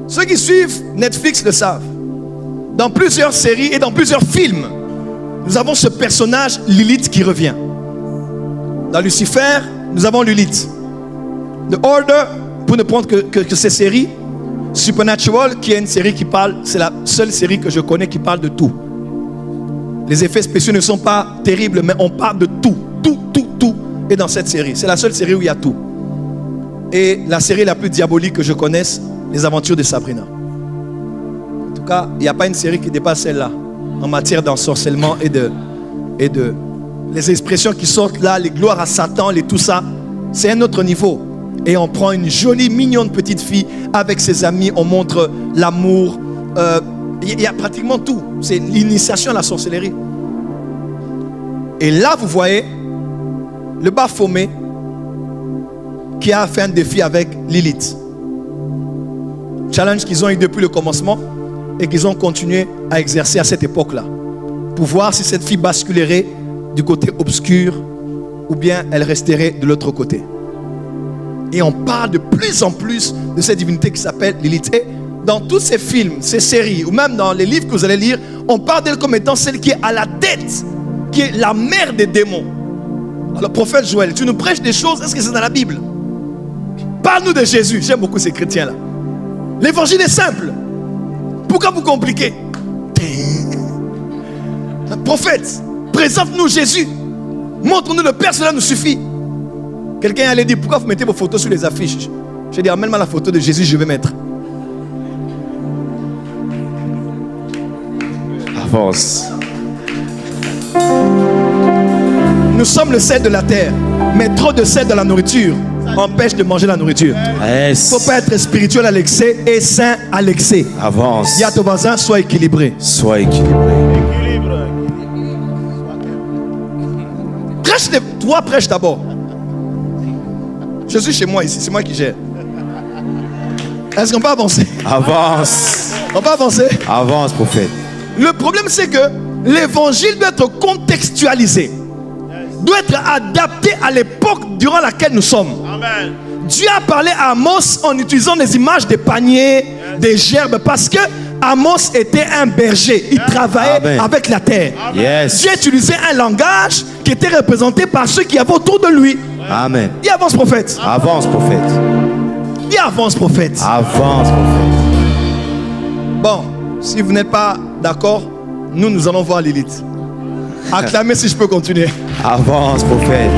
Ceux qui suivent Netflix le savent. Dans plusieurs séries et dans plusieurs films, nous avons ce personnage Lilith qui revient. Dans Lucifer, nous avons Lilith. The Order, pour ne prendre que ces séries. Supernatural, qui est une série qui parle, c'est la seule série que je connais qui parle de tout. Les effets spéciaux ne sont pas terribles, mais on parle de tout. Tout est dans cette série. C'est la seule série où il y a tout. Et la série la plus diabolique que je connaisse, Les Aventures de Sabrina. En tout cas, il n'y a pas une série qui dépasse celle-là en matière d'ensorcellement et de les expressions qui sortent là, les gloires à Satan, les tout ça. C'est un autre niveau. Et on prend une jolie, mignonne petite fille avec ses amis, on montre l'amour. Il y a pratiquement tout. C'est l'initiation à la sorcellerie. Et là, vous voyez le Baphomet qui a fait un défi avec Lilith. Challenge qu'ils ont eu depuis le commencement et qu'ils ont continué à exercer à cette époque-là. Pour voir si cette fille basculerait du côté obscur ou bien elle resterait de l'autre côté. Et on parle de plus en plus de cette divinité qui s'appelle Lilith. Et dans tous ces films, ces séries, ou même dans les livres que vous allez lire, on parle d'elle comme étant celle qui est à la tête, qui est la mère des démons. Alors, prophète Joël, tu nous prêches des choses, est-ce que c'est dans la Bible? Parle-nous de Jésus. J'aime beaucoup ces chrétiens-là. L'évangile est simple. Pourquoi vous compliquez? Prophète, présente-nous Jésus. Montre-nous le Père, cela nous suffit. Quelqu'un allait dire, pourquoi vous mettez vos photos sur les affiches? Je dis, amène-moi la photo de Jésus, je vais mettre. Avance. Nous sommes le sel de la terre, mais trop de sel dans la nourriture empêche de manger la nourriture. Il ne faut pas être spirituel à l'excès et saint à l'excès. Avance. Dis à ton voisin, sois équilibré. Sois équilibré. Toi, prêche d'abord. Je suis chez moi ici, c'est moi qui gère. Est-ce qu'on peut avancer? Avance. On peut avancer? Avance, prophète. Le problème, c'est que l'évangile doit être contextualisé, doit être adapté à l'époque durant laquelle nous sommes. Amen. Dieu a parlé à Amos en utilisant des images des paniers, des gerbes, parce que Amos était un berger. Il travaillait avec la terre. Yes. Dieu utilisait un langage qui était représenté par ceux qui avaient autour de lui. Amen. Il avance, prophète. Avance, prophète. Il avance, prophète. Avance, prophète. Bon, si vous n'êtes pas d'accord, nous allons voir Lilith. Acclamez si je peux continuer. Avance, prophète.